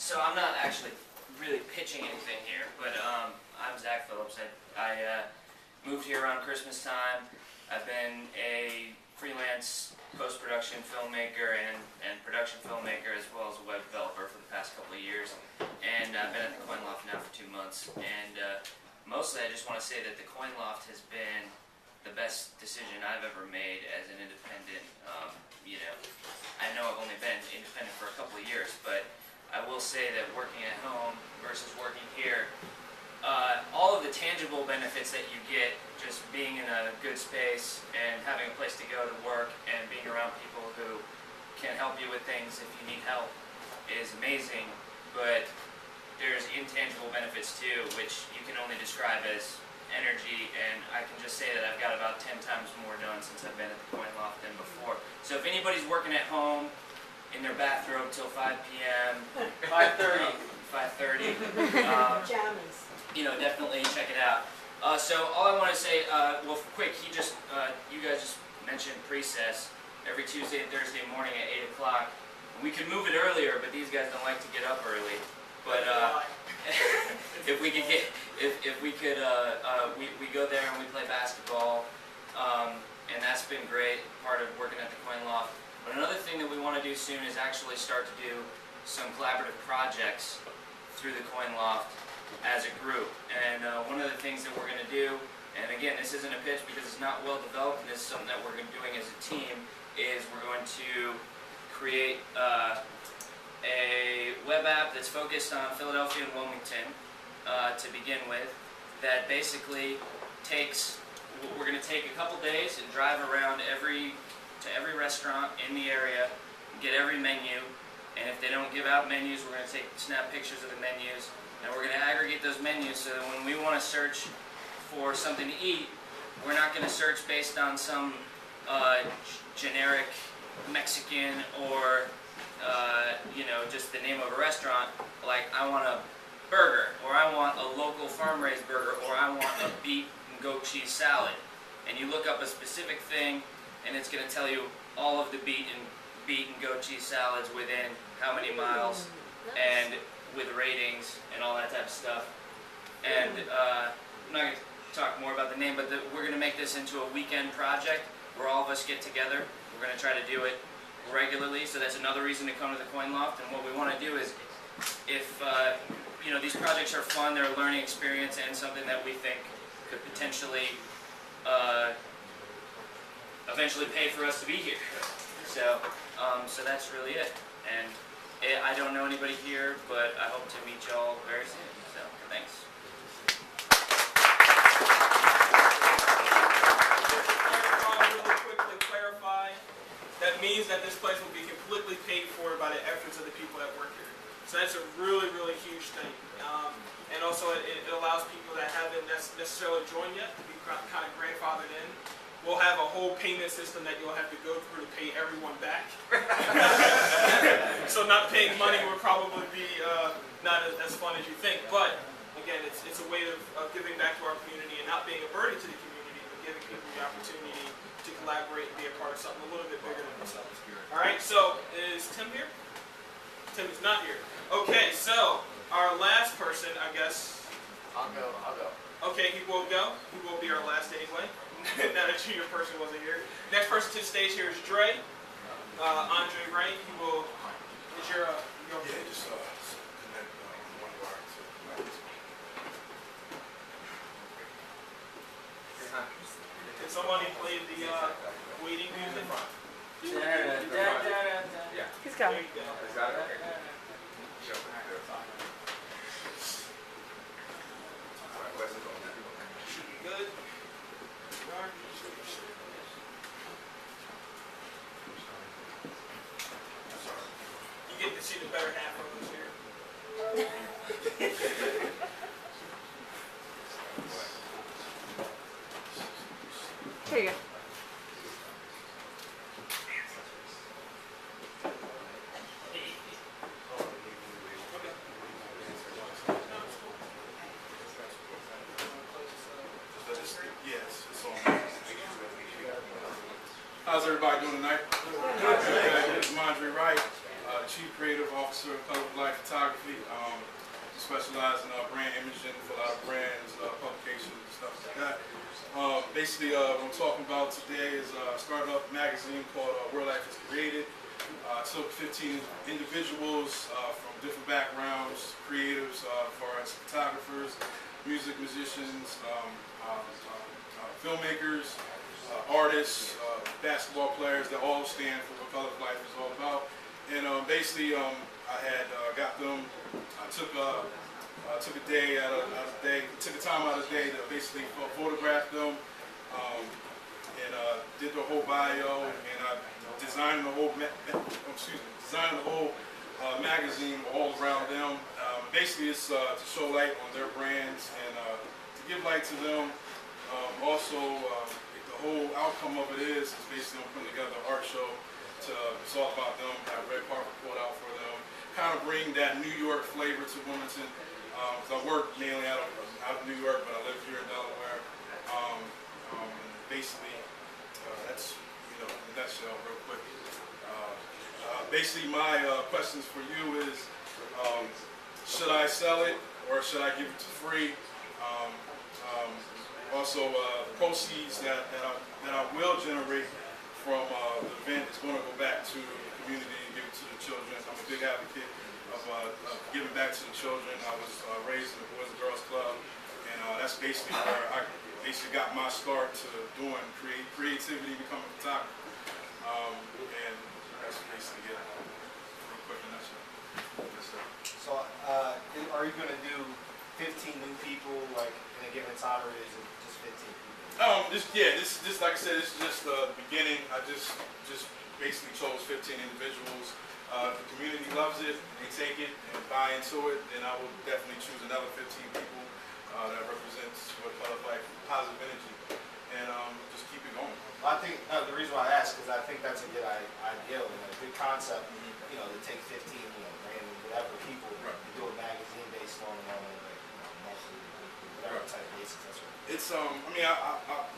So I'm not actually really pitching anything here, but I'm Zach Phillips. I moved here around Christmas time. I've been a freelance post-production filmmaker and production filmmaker, as well as a web developer for the past couple of years. And I've been at the Coin Loft now for 2 months. And mostly I just want to say that the Coin Loft has been the best decision I've ever made as an independent. I know I've only been independent for a couple of years, but I will say that working at home versus working here, all of the tangible benefits that you get just being in a good space and having a place to go to work and being around people who can help you with things if you need help is amazing, but there's intangible benefits too, which you can only describe as energy, and I can just say that I've got about 10 times more done since I've been at the Coin Loft than before. So if anybody's working at home in their bathrobe till 5 p.m., 5:30, Pajamas. Definitely check it out. So all I want to say, well, quick, you guys just mentioned Precess every Tuesday and Thursday morning at 8 o'clock. We could move it earlier, but these guys don't like to get up early. But we go there and we play basketball, and that's been great, part of working at the Coin Loft. But another thing that we want to do soon is actually start to do some collaborative projects through the Coin Loft as a group. And one of the things that we're going to do, and again, this isn't a pitch because it's not well developed, and this is something that we're going to be doing as a team, is we're going to create a web app that's focused on Philadelphia and Wilmington to begin with, that basically we're going to take a couple days and drive around to every restaurant in the area, get every menu, and if they don't give out menus, we're going to snap pictures of the menus, and we're going to aggregate those menus so that when we want to search for something to eat, we're not going to search based on some generic Mexican or just the name of a restaurant, like I want a burger, or I want a local farm-raised burger, or I want a beet and goat cheese salad. And you look up a specific thing, and it's going to tell you all of the beet and goat cheese salads within how many miles, and with ratings and all that type of stuff. And I'm not going to talk more about the name, but we're going to make this into a weekend project where all of us get together. We're going to try to do it regularly, so that's another reason to come to the Coin Loft. And what we want to do is, if these projects are fun, they're a learning experience and something that we think could potentially eventually pay for us to be here. So that's really it. And I don't know anybody here, but I hope to meet y'all very soon. So thanks. Really quickly clarify, that means that this place will be completely paid for by the efforts of the people that work here. So that's a really, really huge thing. And also it allows people that haven't necessarily joined yet to be kind of grandfathered in. We'll have a whole payment system that you'll have to go through to pay everyone back. So not paying money would probably be not as fun as you think. But again, it's a way of giving back to our community and not being a burden to the community, but giving people the opportunity to collaborate and be a part of something a little bit bigger than themselves. All right, so is Tim here? Tim is not here. Okay, so our last person, I guess. I'll go. Okay, he will go. He will be our last anyway. Now that your person wasn't here. Next person to the stage here is Dre. Andre Wright. He will. Is your yeah, just connect one wire to Can somebody play the waiting music? Yeah. He's got There it. you go. Is that okay? Should be good. You get to see the better half of us here. Here you go. yes, it's on. How's everybody doing tonight? Good. This is Andre Wright, Chief Creative Officer of Color of Life Photography. Specialize in brand imaging for a lot of brands, publications, and stuff like that. Basically, what I'm talking about today is a startup magazine called World Life is Created. Took 15 individuals from different backgrounds, creatives, as far as photographers, music musicians, filmmakers, artists, basketball players that all stand for what Color of Life is all about. And basically, I had got them. I took a day out of the day, took a time out of the day to basically photograph them, and did the whole bio, and I designed the whole magazine all around them. Basically, it's to show light on their brands and to give light to them. Also, the whole outcome of it is basically I'm putting together an art show. It's all about them. Have a red carpet pulled out for them. Kind of bring that New York flavor to Wilmington. I work mainly out of New York, but I live here in Delaware. Basically, that's in a nutshell, real quick. Basically, my questions for you is: should I sell it or should I give it to free? Also, proceeds that I will generate from the event is going to go back to the community and give it to the children. I'm a big advocate of giving back to the children. I was raised in the Boys and Girls Club, and that's basically where I basically got my start to doing creativity, becoming a photographer. And that's basically it. Real quick in a nutshell. So, are you going to do 15 new people like in a given time, or is it just 15 people? This like I said, this is just the beginning. I just basically chose 15 individuals. If the community loves it, they take it and buy into it, then I will definitely choose another 15 people that represents what Color of Life, positive energy, and just keep it going. Well, I think the reason why I ask is I think that's a good idea and a good concept. You know, to take 15, random whatever people, right, and do a magazine based on monthly, whatever right, type of basis. That's right. It's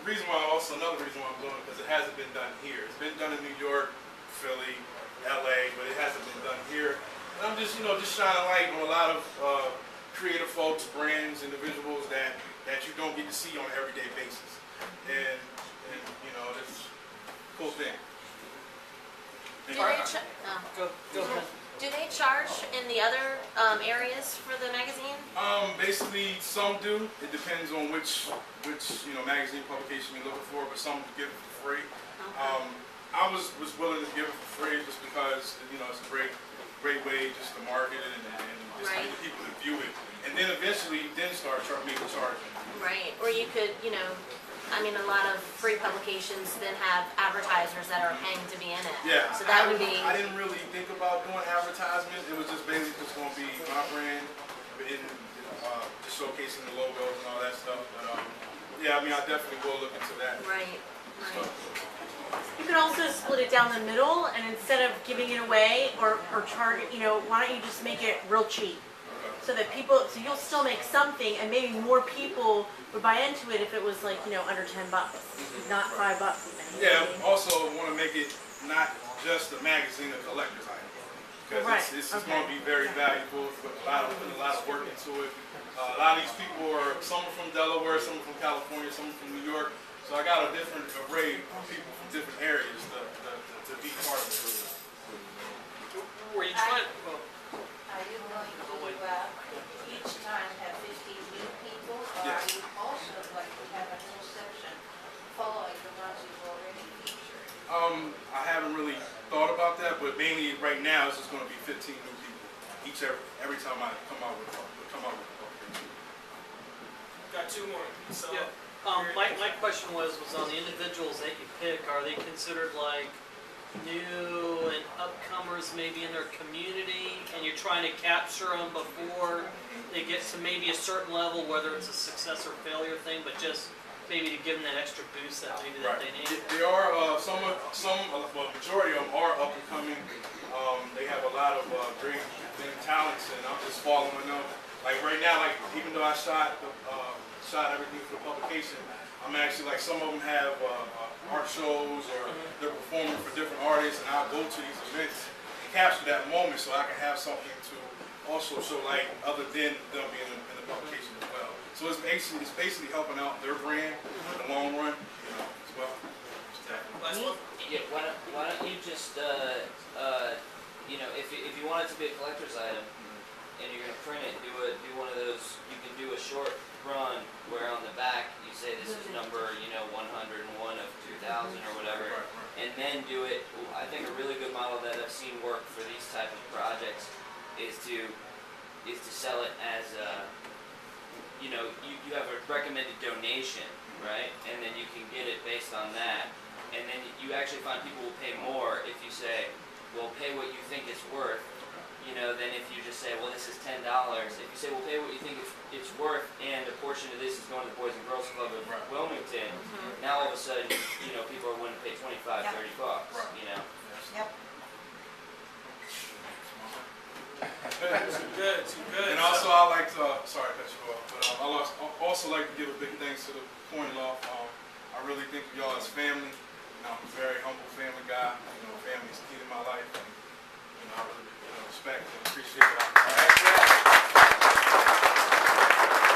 reason why another reason why I'm doing it because it hasn't been done here. It's been done in New York, Philly, LA, but it hasn't been done here. And I'm just shining light on a lot of creative folks, brands, individuals that you don't get to see on an everyday basis. And it's a cool thing. Do they charge in the other areas for the magazine? Basically, some do. It depends on which magazine publication you're looking for, but some give it for free. Okay. I was willing to give it for free just because it's a great way just to market it and just Right. get people to view it, and then eventually start making charging. Right. Or you could, a lot of free publications then have advertisers that are paying to be in it. Yeah. So that would be. I didn't really think about doing advertisement. It was just basically just going to be my brand, just showcasing the logos and all that stuff. But I definitely will look into that. Right. stuff. You could also split it down the middle, and instead of giving it away or charge, why don't you just make it real cheap? So that so you'll still make something, and maybe more people would buy into it if it was like, under $10, not $5 even. Yeah, also want to make it not just a magazine, a collector's item. Because Right, it's okay. going to be very valuable, putting a lot of work into it. A lot of these people some are from Delaware, some are from California, some are from New York. So I got a different array of people from different areas to be part of it. Were you trying? Are you going to each time have 50 new people, or Yes. are you also going to have a whole section following the ones you've already featured? I haven't really thought about that, but mainly right now it's just going to be 15 new people every time I come out with a publication. Got two more. So, Yeah. My question was on the individuals that you pick, are they considered like new and upcomers maybe in their community, and you're trying to capture them before they get to maybe a certain level, whether it's a success or failure thing, but just maybe to give them that extra boost that maybe that they need? They are majority of them are up and coming. They have a lot of great talents, and I'm just following them. Like right now, even though I shot everything for the publication, I'm actually some of them have art shows or they're performing for different artists, and I'll go to these events capture that moment so I can have something to also show light other than them being in the publication as well. So it's basically helping out their brand in the long run, you know, as well. Last one. Yeah, why don't you just, you know, if you want it to be a collector's item, and you're gonna print it, do one of those, you can do a short run where on the back you say this is number, you know, 101 of 2000 or whatever, and then do it. I think a really good model that I've seen work for these type of projects is to sell it as a, you know, you have a recommended donation, right? And then you can get it based on that. And then you actually find people will pay more if you say, well, pay what you think it's worth, you know, than if you just say, well, this is $10. If you say, well, pay what you think it's worth, and a portion of this is going to the Boys and Girls Club of Wilmington, now all of a sudden, you know, people are willing to pay 25, 30 bucks, you know. Yep. Too good, too good. And also, I like to, sorry to cut you off, but I also like to give a big thanks to the Coin Loft. I really think of y'all as family. I'm a very humble family guy. You know, family is key to my life. And, you know, I really